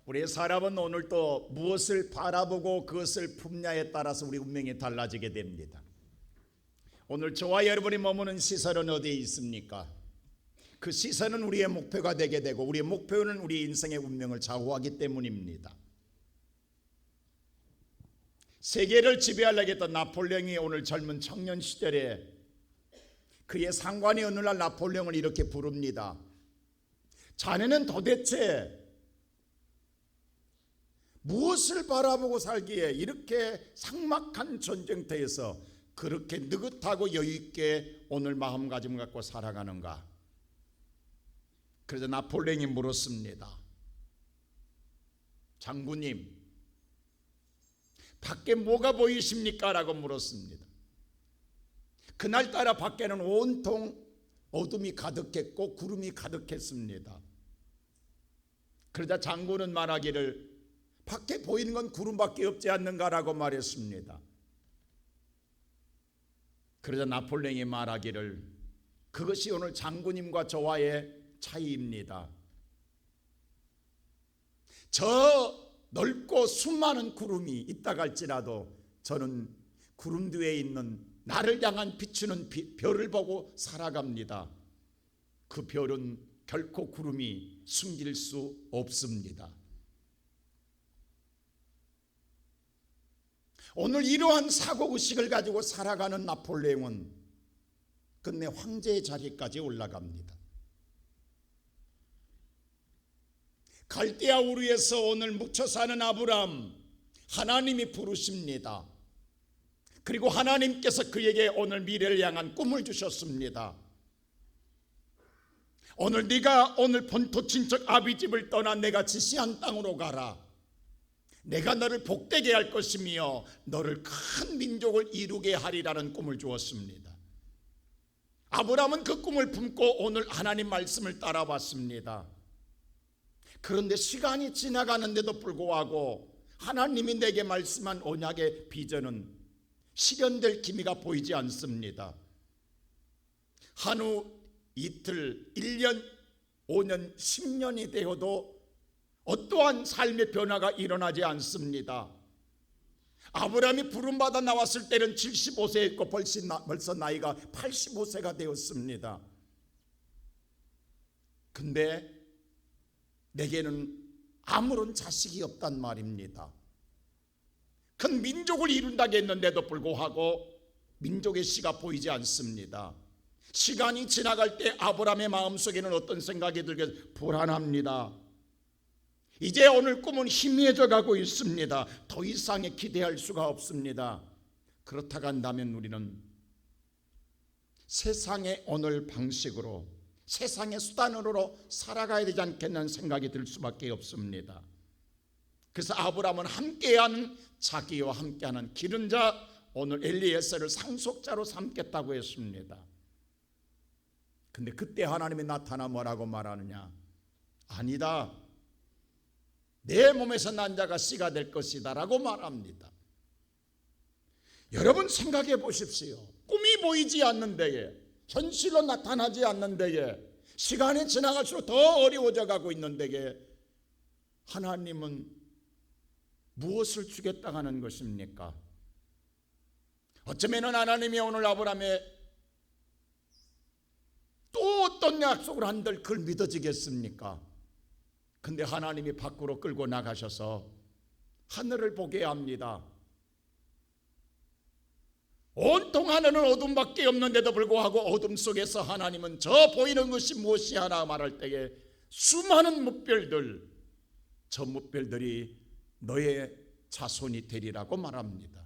우리의 사람은 오늘 또 무엇을 바라보고 그것을 품냐에 따라서 우리 운명이 달라지게 됩니다. 오늘 저와 여러분이 머무는 시설은 어디에 있습니까? 그 시선은 우리의 목표가 되게 되고 우리의 목표는 우리 인생의 운명을 좌우하기 때문입니다. 세계를 지배하려고 했던 나폴레옹이 오늘 젊은 청년 시절에 그의 상관이 어느 날 나폴레옹을 이렇게 부릅니다. 자네는 도대체 무엇을 바라보고 살기에 이렇게 삭막한 전쟁터에서 그렇게 느긋하고 여유있게 오늘 마음가짐 갖고 살아가는가? 그래서 나폴레옹이 물었습니다. 장군님, 밖에 뭐가 보이십니까? 라고 물었습니다. 그날따라 밖에는 온통 어둠이 가득했고 구름이 가득했습니다. 그러자 장군은 말하기를 밖에 보이는 건 구름밖에 없지 않는가라고 말했습니다. 그러자 나폴레옹이 말하기를 그것이 오늘 장군님과 저와의 차이입니다. 저 넓고 수많은 구름이 있다가 할지라도 저는 구름 뒤에 있는 나를 향한 비추는 별을 보고 살아갑니다. 그 별은 결코 구름이 숨길 수 없습니다. 오늘 이러한 사고의식을 가지고 살아가는 나폴레옹은 끝내 황제의 자리까지 올라갑니다. 갈대아 우르에서 오늘 묵혀 사는 아브람, 하나님이 부르십니다. 그리고 하나님께서 그에게 오늘 미래를 향한 꿈을 주셨습니다. 오늘 네가 오늘 본토 친척 아비집을 떠나 내가 지시한 땅으로 가라. 내가 너를 복되게 할 것이며 너를 큰 민족을 이루게 하리라는 꿈을 주었습니다. 아브람은 그 꿈을 품고 오늘 하나님 말씀을 따라왔습니다. 그런데 시간이 지나가는데도 불구하고 하나님이 내게 말씀한 언약의 비전은 실현될 기미가 보이지 않습니다. 한후 이틀, 1년, 5년, 10년이 되어도 어떠한 삶의 변화가 일어나지 않습니다. 아브라함이 부름받아 나왔을 때는 75세였고 벌써 나이가 85세가 되었습니다. 근데 내게는 아무런 자식이 없단 말입니다. 큰 민족을 이룬다고 했는데도 불구하고 민족의 씨가 보이지 않습니다. 시간이 지나갈 때 아브라함의 마음속에는 어떤 생각이 들게 불안합니다. 이제 오늘 꿈은 희미해져 가고 있습니다. 더 이상의 기대할 수가 없습니다. 그렇다고 한다면 우리는 세상의 오늘 방식으로 세상의 수단으로 살아가야 되지 않겠냐는 생각이 들 수밖에 없습니다. 그래서 아브라함은 함께하는 자기와 함께하는 기른자 오늘 엘리에셀을 상속자로 삼겠다고 했습니다. 근데 그때 하나님이 나타나 뭐라고 말하느냐? 아니다. 내 몸에서 난 자가 씨가 될 것이다 라고 말합니다. 여러분 생각해 보십시오. 꿈이 보이지 않는 데에, 현실로 나타나지 않는 데에, 시간이 지나갈수록 더 어려워져 가고 있는 데에 하나님은 무엇을 주겠다고 하는 것입니까? 어쩌면 하나님이 오늘 아브라함의 또 어떤 약속을 한들 그걸 믿어지겠습니까? 근데 하나님이 밖으로 끌고 나가셔서 하늘을 보게 합니다. 온통 하늘은 어둠밖에 없는데도 불구하고 어둠 속에서 하나님은 저 보이는 것이 무엇이 하나 말할 때에 수많은 뭇별들, 저 뭇별들이 너의 자손이 되리라고 말합니다.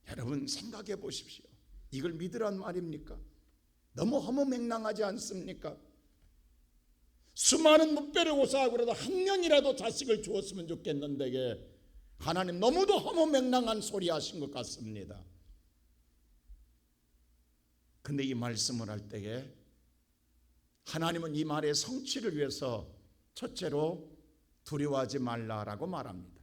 여러분 생각해 보십시오. 이걸 믿으란 말입니까? 너무 허무맹랑하지 않습니까? 수많은 뭇별을 고사하고 그래도 한 명이라도 자식을 주었으면 좋겠는데 하나님 너무도 허무맹랑한 소리 하신 것 같습니다. 근데 이 말씀을 할 때에 하나님은 이 말의 성취를 위해서 첫째로 두려워하지 말라라고 말합니다.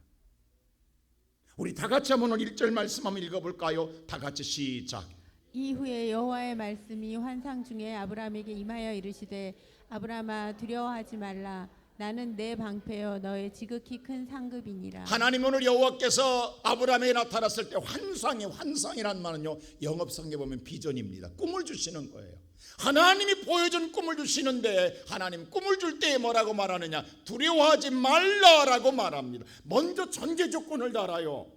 우리 다 같이 한번 오늘 1절 말씀 한번 읽어볼까요? 다 같이 시작. 이후에 여호와의 말씀이 환상 중에 아브라함에게 임하여 이르시되 아브라함아 두려워하지 말라. 나는 내 방패요 너의 지극히 큰 상급이니라. 하나님 오늘 여호와께서 아브라함에게 나타났을 때 환상이란 말은요 영업성에 보면 비전입니다. 꿈을 주시는 거예요. 하나님이 보여준 꿈을 주시는데 하나님 꿈을 줄 때 뭐라고 말하느냐? 두려워하지 말라라고 말합니다. 먼저 전제 조건을 달아요.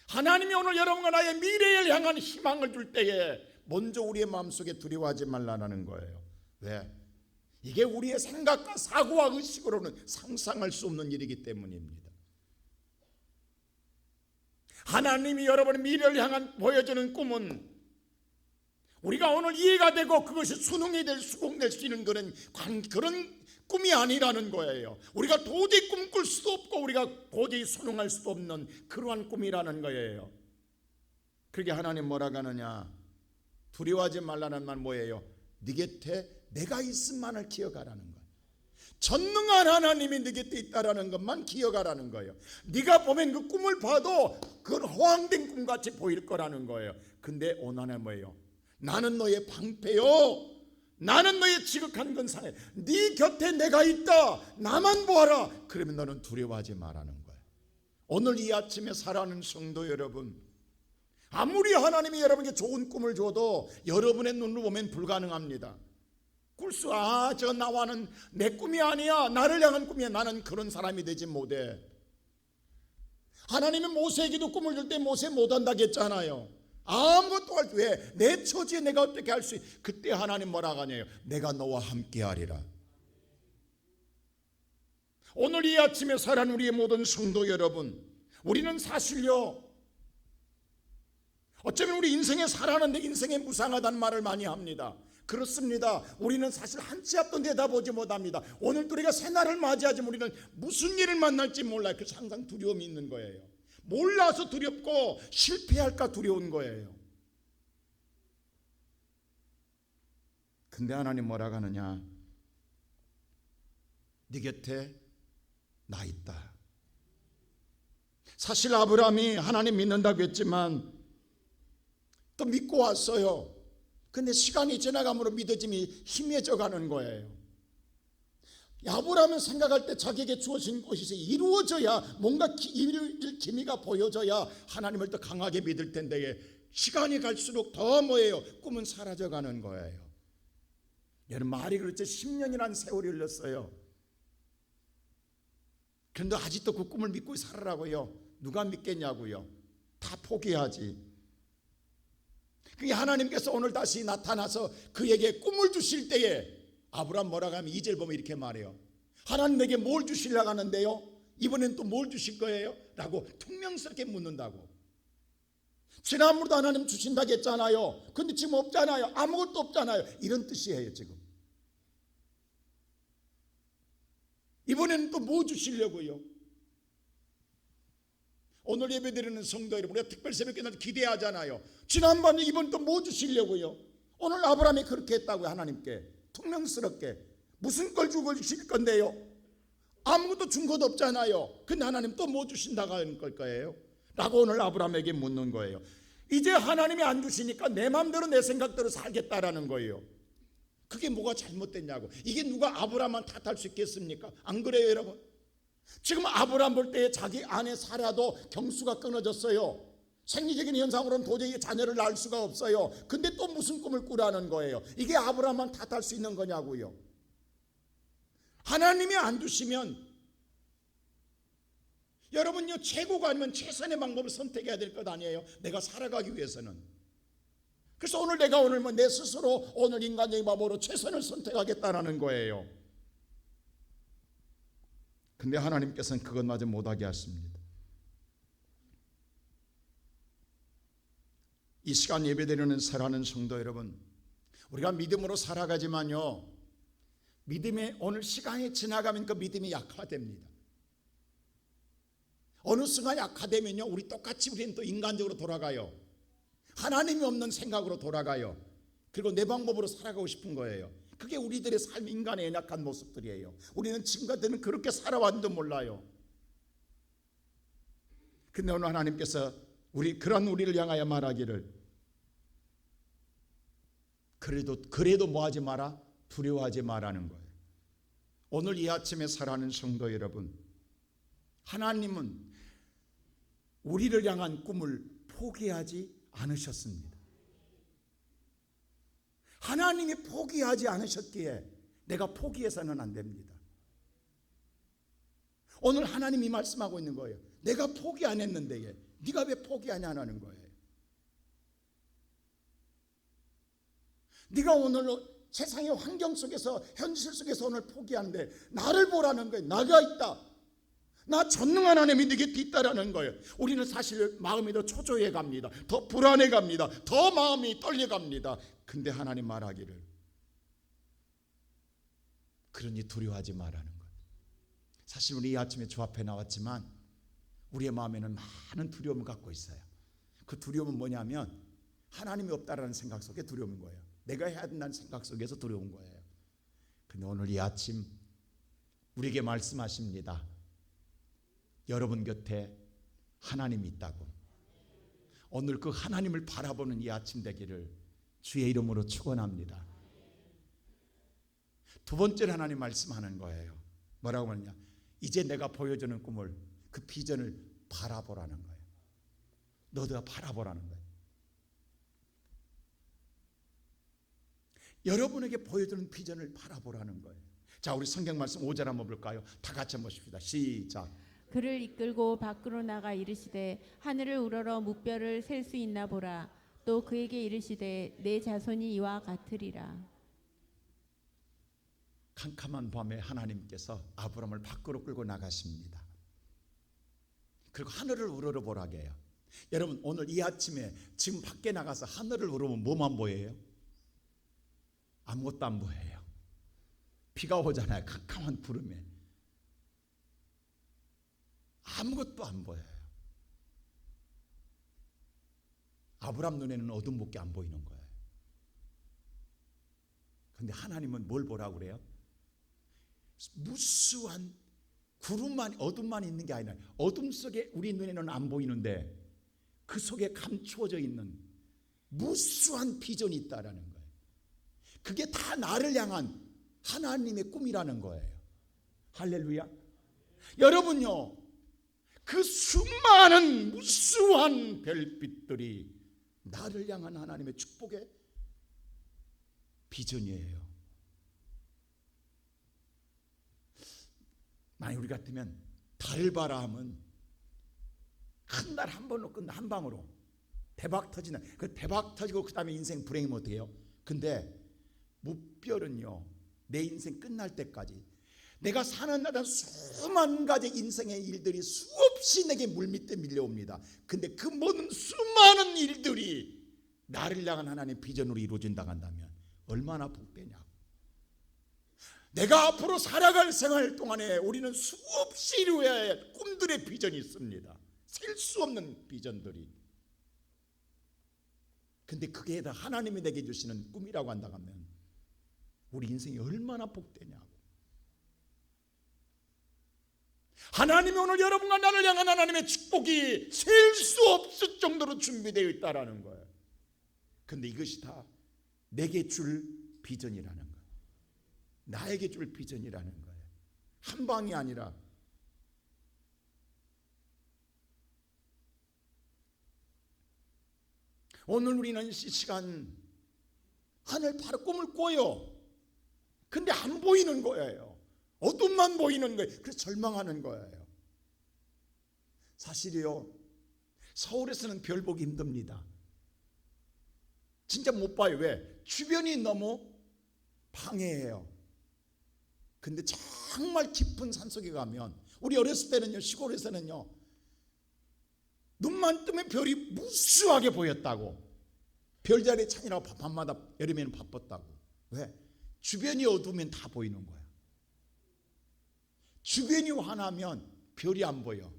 하나님이 오늘 여러분과 나의 미래를 향한 희망을 줄 때에 먼저 우리의 마음속에 두려워하지 말라는 거예요. 왜? 이게 우리의 생각과 사고와 의식으로는 상상할 수 없는 일이기 때문입니다. 하나님이 여러분의 미래를 향한 보여주는 꿈은 우리가 오늘 이해가 되고 그것이 수긍될 수 있는 그런 꿈이 아니라는 거예요. 우리가 도저히 꿈꿀 수도 없고 우리가 도저히 수능할 수도 없는 그러한 꿈이라는 거예요. 그렇게 하나님 뭐라고 하느냐? 두려워하지 말라는 말 뭐예요? 네 곁에 내가 있음만을 기억하라는 거예요. 전능한 하나님이 네 곁에 있다라는 것만 기억하라는 거예요. 네가 보면 그 꿈을 봐도 그건 허황된 꿈같이 보일 거라는 거예요. 근데 오늘은 뭐예요? 나는 너의 방패요, 나는 너의 지극한 근사네, 네 곁에 내가 있다, 나만 보아라. 그러면 너는 두려워하지 말라는 거예요. 오늘 이 아침에 살아가는 성도 여러분, 아무리 하나님이 여러분에게 좋은 꿈을 줘도 여러분의 눈으로 보면 불가능합니다. 저 나와는 내 꿈이 아니야, 나를 향한 꿈이야, 나는 그런 사람이 되지 못해. 하나님은 모세에게도 꿈을 줄 때 모세 못한다고 했잖아요. 아무것도 할 수, 왜? 내 처지에 내가 어떻게 할 수 있? 그때 하나님 뭐라고 하냐요? 내가 너와 함께 하리라. 오늘 이 아침에 살아가는 우리의 모든 성도 여러분, 우리는 사실요 어쩌면 우리 인생에 살아가는데 인생에 무상하다는 말을 많이 합니다. 그렇습니다. 우리는 사실 한 치 앞도 내다보지 못합니다. 오늘도 우리가 새날을 맞이하지만 우리는 무슨 일을 만날지 몰라요. 그래서 항상 두려움이 있는 거예요. 몰라서 두렵고 실패할까 두려운 거예요. 근데 하나님 뭐라고 하느냐? 네 곁에 나 있다. 사실 아브라함이 하나님 믿는다고 했지만 또 믿고 왔어요. 근데 시간이 지나감으로 믿어짐이 희미해져 가는 거예요. 아브라함은 생각할 때 자기에게 주어진 것이 이루어져야, 뭔가 이룰 기미가 보여져야 하나님을 더 강하게 믿을 텐데 시간이 갈수록 더 뭐예요? 꿈은 사라져 가는 거예요. 여러분, 말이 그렇지 10년이라는 세월이 흘렀어요. 그런데 아직도 그 꿈을 믿고 살으라고요. 누가 믿겠냐고요. 다 포기하지. 그게 하나님께서 오늘 다시 나타나서 그에게 꿈을 주실 때에 아브라함 뭐라고 하면 2절 보면 이렇게 말해요. 하나님 내게 뭘 주시려고 하는데요? 이번엔 또 뭘 주실 거예요? 라고 퉁명스럽게 묻는다고. 지난번도 하나님 주신다고 했잖아요. 근데 지금 없잖아요. 아무것도 없잖아요. 이런 뜻이에요. 지금 이번에는 또 뭐 주시려고요? 오늘 예배드리는 성도 여러분, 우리가 특별 새벽기도를 기대하잖아요. 지난번에 이번 또 뭐 주시려고요? 오늘 아브라함이 그렇게 했다고요. 하나님께 퉁명스럽게 무슨 걸 주실 건데요? 아무것도 준 것 없잖아요. 근데 하나님 또 뭐 주신다고 하는 걸까요? 라고 오늘 아브라함에게 묻는 거예요. 이제 하나님이 안 주시니까 내 마음대로 내 생각대로 살겠다라는 거예요. 그게 뭐가 잘못됐냐고. 이게 누가 아브라함만 탓할 수 있겠습니까? 안 그래요 여러분? 지금 아브라함 볼 때 자기 아내 사라도 경수가 끊어졌어요. 생리적인 현상으로는 도저히 자녀를 낳을 수가 없어요. 근데 또 무슨 꿈을 꾸라는 거예요? 이게 아브라함만 탓할 수 있는 거냐고요. 하나님이 안 주시면 여러분요, 최고가 아니면 최선의 방법을 선택해야 될 것 아니에요? 내가 살아가기 위해서는. 그래서 오늘 내가 내 스스로 오늘 인간적인 방법으로 최선을 선택하겠다라는 거예요. 근데 하나님께서는 그것마저 못하게 하십니다. 이 시간 예배드리는 사랑하는 성도 여러분, 우리가 믿음으로 살아가지만요, 믿음의 오늘 시간이 지나가면 그 믿음이 약화됩니다. 어느 순간 약화되면요, 우리 똑같이 우리는 또 인간적으로 돌아가요. 하나님이 없는 생각으로 돌아가요. 그리고 내 방법으로 살아가고 싶은 거예요. 그게 우리들의 삶, 인간의 연약한 모습들이에요. 우리는 지금까지는 그렇게 살아왔는도 몰라요. 근데 오늘 하나님께서 그런 우리를 향하여 말하기를, 그래도 뭐하지 마라? 두려워하지 마라는 거예요. 오늘 이 아침에 사랑하는 성도 여러분, 하나님은 우리를 향한 꿈을 포기하지 않으셨습니다. 하나님이 포기하지 않으셨기에 내가 포기해서는 안 됩니다. 오늘 하나님이 말씀하고 있는 거예요. 내가 포기 안 했는데 네가 왜 포기하냐는 거예요. 네가 오늘 세상의 환경 속에서, 현실 속에서 오늘 포기하는데 나를 보라는 거예요. 나가 있다, 나 전능한 하나님이 네 곁에 있다라는 거예요. 우리는 사실 마음이 더 초조해 갑니다. 더 불안해 갑니다. 더 마음이 떨려 갑니다. 근데 하나님 말하기를, 그러니 두려워하지 말라는 거예요. 사실 우리 이 아침에 주 앞에 나왔지만 우리의 마음에는 많은 두려움을 갖고 있어요. 그 두려움은 뭐냐면 하나님이 없다라는 생각 속에 두려운 거예요. 내가 해야 된다는 생각 속에서 두려운 거예요. 근데 오늘 이 아침 우리에게 말씀하십니다. 여러분 곁에 하나님이 있다고. 오늘 그 하나님을 바라보는 이 아침 되기를 주의 이름으로 축원합니다. 두 번째로 하나님 말씀하는 거예요. 뭐라고 하느냐, 이제 내가 보여주는 꿈을, 그 비전을 바라보라는 거예요. 너도 바라보라는 거예요. 여러분에게 보여주는 비전을 바라보라는 거예요. 자, 우리 성경 말씀 5절 한번 볼까요? 다 같이 한번 보십시다. 시작. 그를 이끌고 밖으로 나가 이르시되 하늘을 우러러 무뼈를 셀 수 있나 보라. 또 그에게 이르시되 내 자손이 이와 같으리라. 캄캄한 밤에 하나님께서 아브라함을 밖으로 끌고 나가십니다. 그리고 하늘을 우러러 보라게 해요. 여러분, 오늘 이 아침에 지금 밖에 나가서 하늘을 우러보면 뭐만 보여요? 아무것도 안 보여요. 비가 오잖아요. 캄캄한 구름에 아무것도 안 보여요. 아브라함 눈에는 어둠밖에 안 보이는 거예요. 그런데 하나님은 뭘 보라고 그래요? 무수한 구름만, 어둠만 있는 게 아니라 어둠 속에 우리 눈에는 안 보이는데 그 속에 감추어져 있는 무수한 비전이 있다라는 거예요. 그게 다 나를 향한 하나님의 꿈이라는 거예요. 할렐루야. 여러분요, 그 수많은 무수한 별빛들이 나를 향한 하나님의 축복의 비전이에요. 만약 우리 같으면 달을 봐라 하면 한 달 한 번으로 끝나, 한 방으로 대박 터지는, 그 대박 터지고 그 다음에 인생 불행이면 어떡해요? 근데 무별은요, 내 인생 끝날 때까지 내가 사는 날은 수만 가지 인생의 일들이 수없이 내게 물밑에 밀려옵니다. 근데 그 모든 수많은 일들이 나를 향한 하나님의 비전으로 이루어진다고 한다면 얼마나 복되냐고. 내가 앞으로 살아갈 생활 동안에 우리는 수없이 이루어야 할 꿈들의 비전이 있습니다. 셀 수 없는 비전들이. 근데 그게 다 하나님이 내게 주시는 꿈이라고 한다고 하면 우리 인생이 얼마나 복되냐고. 하나님이 오늘 여러분과 나를 향한 하나님의 축복이 셀 수 없을 정도로 준비되어 있다라는 거예요. 근데 이것이 다 내게 줄 비전이라는 거예요. 나에게 줄 비전이라는 거예요. 한 방이 아니라 오늘 우리는 이 시간 하늘 바로 꿈을 꿔요. 근데 안 보이는 거예요. 어둠만 보이는 거예요. 그래서 절망하는 거예요. 사실이요, 서울에서는 별 보기 힘듭니다. 진짜 못 봐요. 왜? 주변이 너무 방해해요. 근데 정말 깊은 산속에 가면, 우리 어렸을 때는요, 시골에서는요, 눈만 뜨면 별이 무수하게 보였다고. 별자리 찾느라고 밤마다 여름에는 바빴다고. 왜? 주변이 어두우면 다 보이는 거야. 주변이 환하면 별이 안 보여.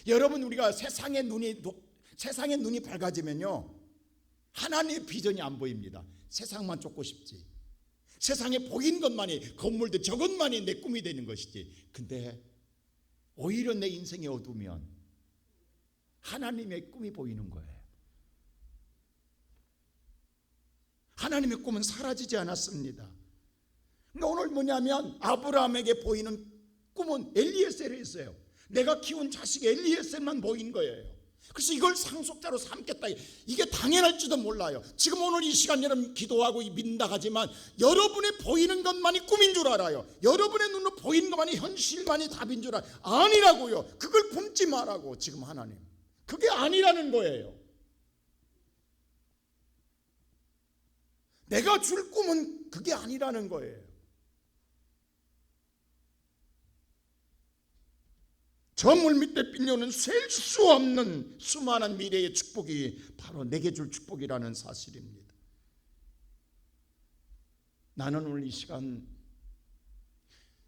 여러분, 우리가 세상의 눈이 밝아지면요, 하나님의 비전이 안 보입니다. 세상만 쫓고 싶지. 세상에 보이는 것만이, 건물들 저것만이 내 꿈이 되는 것이지. 근데 오히려 내 인생이 어두우면 하나님의 꿈이 보이는 거예요. 하나님의 꿈은 사라지지 않았습니다. 그러니까 오늘 뭐냐면 아브라함에게 보이는 꿈은 엘리에셀이었어요. 내가 키운 자식 엘리에셀만 보인 거예요. 그래서 이걸 상속자로 삼겠다. 이게 당연할지도 몰라요. 지금 오늘 이 시간 여러분 기도하고 믿는다 하지만 여러분의 보이는 것만이 꿈인 줄 알아요. 여러분의 눈으로 보이는 것만이 현실만이 답인 줄 알아요. 아니라고요. 그걸 품지 말라고 지금 하나님. 그게 아니라는 거예요. 내가 줄 꿈은 그게 아니라는 거예요. 저 물 밑에 빌려오는 셀 수 없는 수많은 미래의 축복이 바로 내게 줄 축복이라는 사실입니다. 나는 오늘 이 시간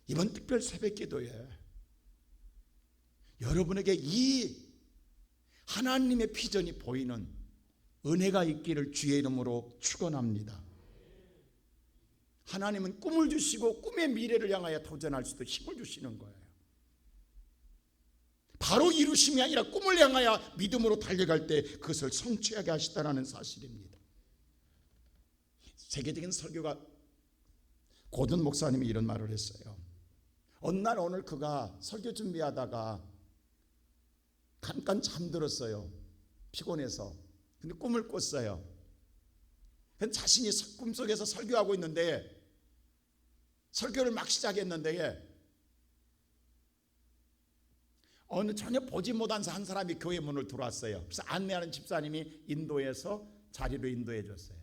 이번 특별 새벽기도에 여러분에게 이 하나님의 비전이 보이는 은혜가 있기를 주의 이름으로 축원합니다. 하나님은 꿈을 주시고 꿈의 미래를 향하여 도전할 수도 힘을 주시는 거예요. 바로 이루심이 아니라 꿈을 향하여 믿음으로 달려갈 때 그것을 성취하게 하시다라는 사실입니다. 세계적인 설교가 고든 목사님이 이런 말을 했어요. 어느 날 오늘 그가 설교 준비하다가 잠깐 잠들었어요. 피곤해서. 근데 꿈을 꿨어요. 자신이 꿈속에서 설교하고 있는데 설교를 막 시작했는데 어느 전혀 보지 못한 한 사람이 교회 문을 들어왔어요. 그래서 안내하는 집사님이 인도해서 자리로 인도해 줬어요.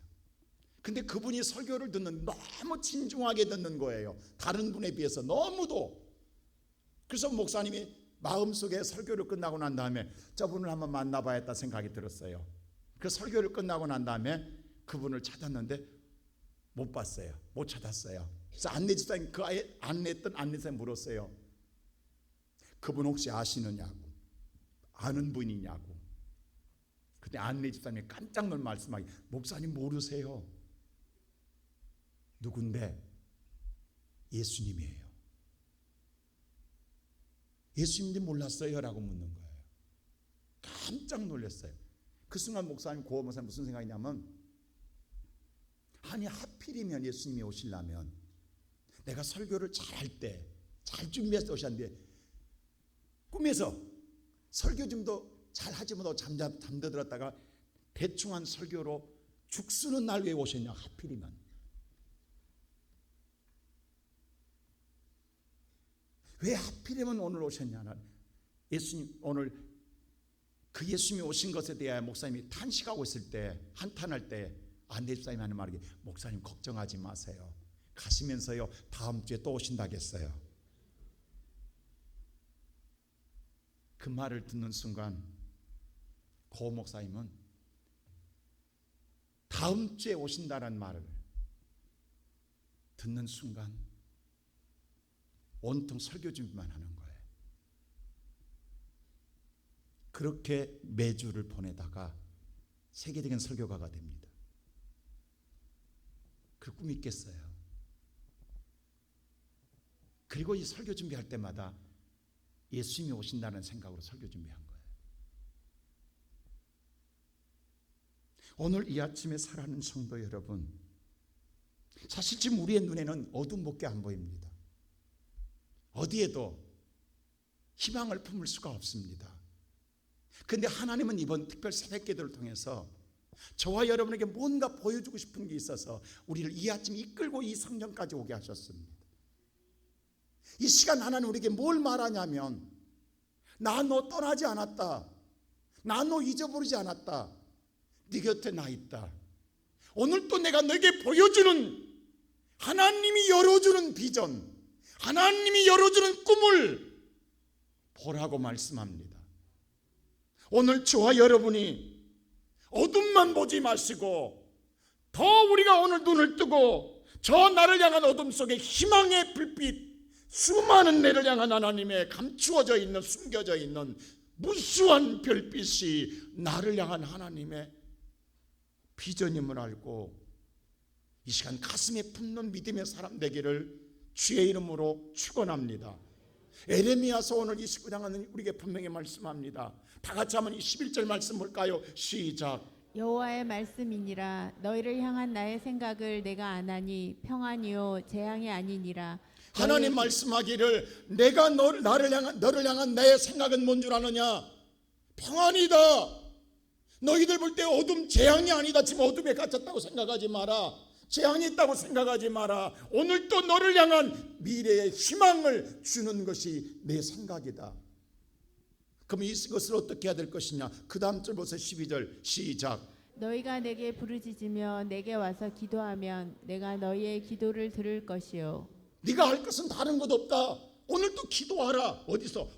근데 그분이 설교를 듣는 너무 진중하게 듣는 거예요. 다른 분에 비해서 너무도. 그래서 목사님이 마음속에 설교를 끝나고 난 다음에 저분을 한번 만나봐야겠다 생각이 들었어요. 그 설교를 끝나고 난 다음에 그분을 찾았는데 못 봤어요. 못 찾았어요. 그래서 안내 집사님 그 안내했던 안내사님 물었어요. 그분 혹시 아시느냐고, 아는 분이냐고. 그때 안내 집사님이 깜짝 놀라 말씀하기, 목사님 모르세요. 누군데? 예수님이에요. 예수님인지 몰랐어요? 라고 묻는 거예요. 깜짝 놀랐어요. 그 순간 목사님, 고호 목사님 무슨 생각이냐면, 아니 하필이면 예수님이 오시려면 내가 설교를 잘할 때, 잘 준비해서 오셨는데 꿈에서 설교 좀도 잘 하지 못하고 잠들었다가 대충 한 설교로 죽쓰는 날 왜 오셨냐 하필이면. 왜 하필이면 오늘 오셨냐는 예수님 오늘 그 예수님이 오신 것에 대하여 목사님이 탄식하고 있을 때 한탄할 때 안내 집사님이 하는 말이 목사님 걱정하지 마세요. 가시면서요 다음 주에 또 오신다겠어요. 그 말을 듣는 순간 고 목사님은 다음 주에 오신다는 말을 듣는 순간 온통 설교 준비만 하는 거예요. 그렇게 매주를 보내다가 세계적인 설교가가 됩니다. 그 꿈이 있겠어요. 그리고 이 설교 준비할 때마다 예수님이 오신다는 생각으로 설교 준비한 거예요. 오늘 이 아침에 살아가는 성도 여러분, 사실 지금 우리의 눈에는 어둠밖에 안 보입니다. 어디에도 희망을 품을 수가 없습니다. 그런데 하나님은 이번 특별 새벽기도를 통해서 저와 여러분에게 뭔가 보여주고 싶은 게 있어서 우리를 이 아침 이끌고 이 성경까지 오게 하셨습니다. 이 시간 하나님 우리에게 뭘 말하냐면 나 너 떠나지 않았다. 나 너 잊어버리지 않았다. 네 곁에 나 있다. 오늘 또 내가 너에게 보여주는 하나님이 열어주는 비전, 하나님이 열어주는 꿈을 보라고 말씀합니다. 오늘 저와 여러분이 어둠만 보지 마시고 더 우리가 오늘 눈을 뜨고 저 나를 향한 어둠 속에 희망의 불빛, 수많은 내를 향한 하나님의 감추어져 있는 숨겨져 있는 무수한 별빛이 나를 향한 하나님의 비전임을 알고 이 시간 가슴에 품는 믿음의 사람 되기를 주의 이름으로 축원합니다. 에레미야서 오늘 29장은 우리에게 분명히 말씀합니다. 다 같이 한번 이 11절 말씀 볼까요? 시작. 여호와의 말씀이니라. 너희를 향한 나의 생각을 내가 아나니 평안이요 재앙이 아니니라. 하나님 말씀하기를 내가 너를 향한 내 생각은 뭔 줄 아느냐? 평안이다. 너희들 볼 때 어둠 재앙이 아니다. 지금 어둠에 갇혔다고 생각하지 마라. 재앙이 있다고 생각하지 마라. 오늘 또 너를 향한 미래의 희망을 주는 것이 내 생각이다. 그럼 이것을 어떻게 해야 될 것이냐? 그 다음 절 보세요. 12절 시작. 너희가 내게 부르짖으며 내게 와서 기도하면 내가 너희의 기도를 들을 것이요. 네가 할 것은 다른 것 없다. 오늘 또 기도하라. 어디서?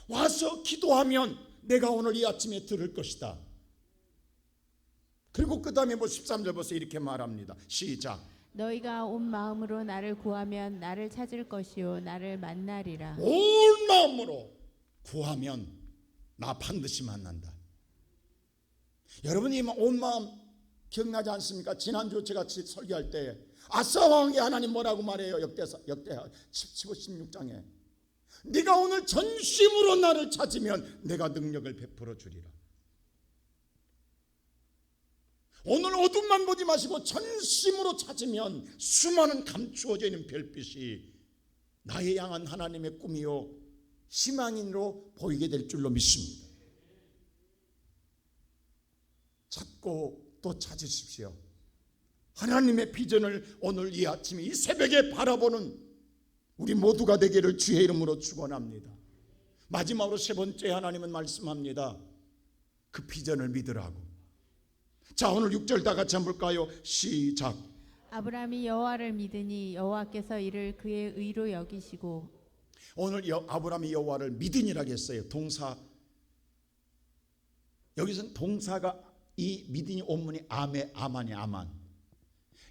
와서 기도하면 내가 오늘 이 아침에 들을 것이다. 그리고 그 다음에 13절 보세요. 이렇게 말합니다. 시작. 너희가 온 마음으로 나를 구하면 나를 찾을 것이요 나를 만나리라. 온 마음으로 구하면 나 반드시 만난다. 여러분이 온 마음 기억나지 않습니까? 지난주 제가 설교할 때 아사 왕의 하나님 뭐라고 말해요? 역대하 15, 16장에 네가 오늘 전심으로 나를 찾으면 내가 능력을 베풀어 주리라. 오늘 어둠만 보지 마시고 전심으로 찾으면 수많은 감추어져 있는 별빛이 나의 향한 하나님의 꿈이요 희망인으로 보이게 될 줄로 믿습니다. 찾고 또 찾으십시오. 하나님의 비전을 오늘 이 아침에 이 새벽에 바라보는 우리 모두가 되기를 주의 이름으로 축원합니다. 마지막으로 세 번째 하나님은 말씀합니다. 그 비전을 믿으라고. 자, 오늘 6절 다 같이 한번 볼까요? 시작. 아브라함이 여호와를 믿으니 여호와께서 이를 그의 의로 여기시고. 오늘 아브라함이 여호와를 믿으니라고 했어요. 동사. 여기서는 동사가 이 믿으니 원문이 아만이 아만.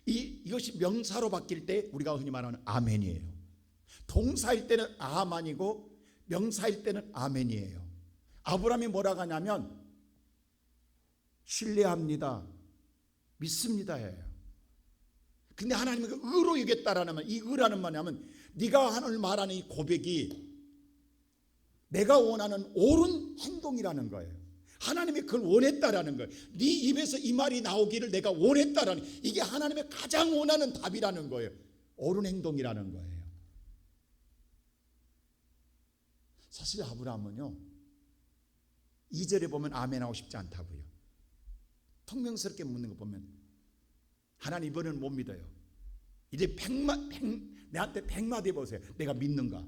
이것이 명사로 바뀔 때 우리가 흔히 말하는 아멘이에요. 동사일 때는 아만이고 명사일 때는 아멘이에요. 아브라함이 뭐라고 하냐면 신뢰합니다. 믿습니다 해요. 근데 하나님이 그 의로 여겼다라는 말, 이 의라는 말이 하면 네가 하늘 말하는 이 고백이 내가 원하는 옳은 행동이라는 거예요. 하나님이 그걸 원했다라는 거예요. 네 입에서 이 말이 나오기를 내가 원했다라는, 이게 하나님의 가장 원하는 답이라는 거예요. 옳은 행동이라는 거예요. 사실 아브라함은요 2절에 보면 아멘하고 싶지 않다고요. 퉁명스럽게 묻는 거 보면 하나님 이번에는 못 믿어요. 이제 내한테 100마디 보세요. 내가 믿는가?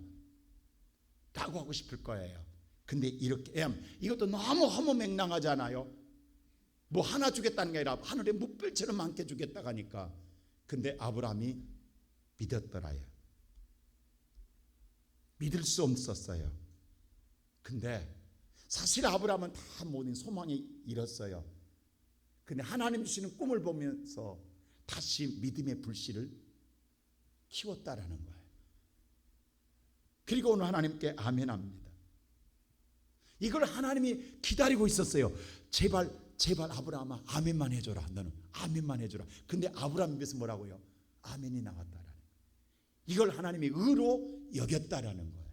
라고 하고 싶을 거예요. 근데 이렇게 이것도 너무 허무맹랑하잖아요. 뭐 하나 주겠다는 게 아니라 하늘에 묵별처럼 많게 주겠다고 하니까. 근데 아브라함이 믿었더라요. 믿을 수 없었어요. 근데 사실 아브라함은 다 모든 소망이 잃었어요. 근데 하나님 주시는 꿈을 보면서 다시 믿음의 불씨를 키웠다라는 거예요. 그리고 오늘 하나님께 아멘합니다. 이걸 하나님이 기다리고 있었어요. 제발 아브라함아 아멘만 해줘라. 너는 아멘만 해줘라. 근데 아브라함 입에서 뭐라고요? 아멘이 나왔다라는 거예요. 이걸 하나님이 의로 여겼다라는 거예요.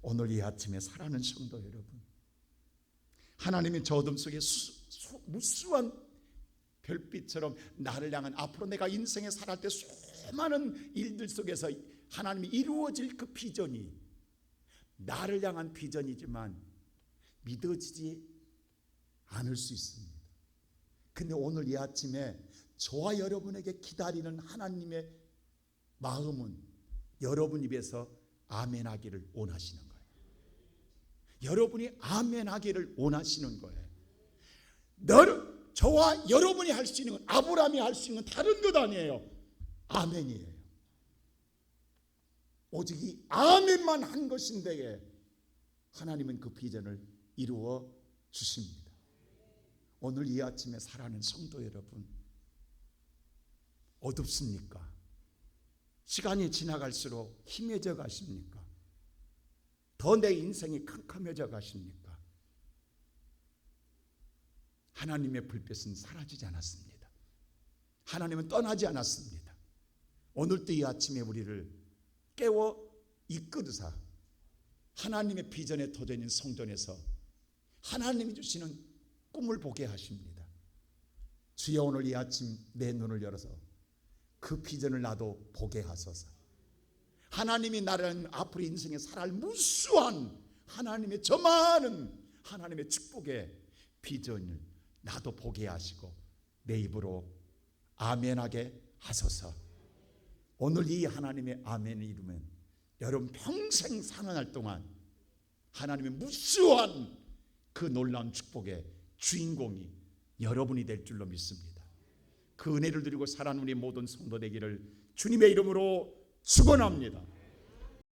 오늘 이 아침에 사랑하는 성도 여러분, 하나님이 저 어둠 속에 무수한 별빛처럼 나를 향한, 앞으로 내가 인생에 살아갈 때 수많은 일들 속에서 하나님이 이루어질 그 비전이 나를 향한 비전이지만 믿어지지 않을 수 있습니다. 근데 오늘 이 아침에 저와 여러분에게 기다리는 하나님의 마음은 여러분 입에서 아멘하기를 원하시는 거예요. 여러분이 아멘하기를 원하시는 거예요. 저와 여러분이 할 수 있는 건, 아브라함이 할 수 있는 건 다른 것 아니에요. 아멘이에요. 오직 이 아멘만 한 것인데 하나님은 그 비전을 이루어 주십니다. 오늘 이 아침에 사랑하는 성도 여러분, 어둡습니까? 시간이 지나갈수록 희미해져 가십니까? 더 내 인생이 캄캄해져 가십니까? 하나님의 불빛은 사라지지 않았습니다. 하나님은 떠나지 않았습니다. 오늘도 이 아침에 우리를 깨워 이끌으사 하나님의 비전에 터져 있는 성전에서 하나님이 주시는 꿈을 보게 하십니다. 주여, 오늘 이 아침 내 눈을 열어서 그 비전을 나도 보게 하소서. 하나님이 나를 앞으로 인생에 살아갈 무수한 하나님의 저 많은 하나님의 축복의 비전을 나도 보게 하시고 내 입으로 아멘하게 하소서. 오늘 이 하나님의 아멘을 이루면 여러분 평생 사는 날 동안 하나님의 무수한 그 놀라운 축복의 주인공이 여러분이 될 줄로 믿습니다. 그 은혜를 드리고 살아가는 우리 모든 성도 되기를 주님의 이름으로 축원합니다.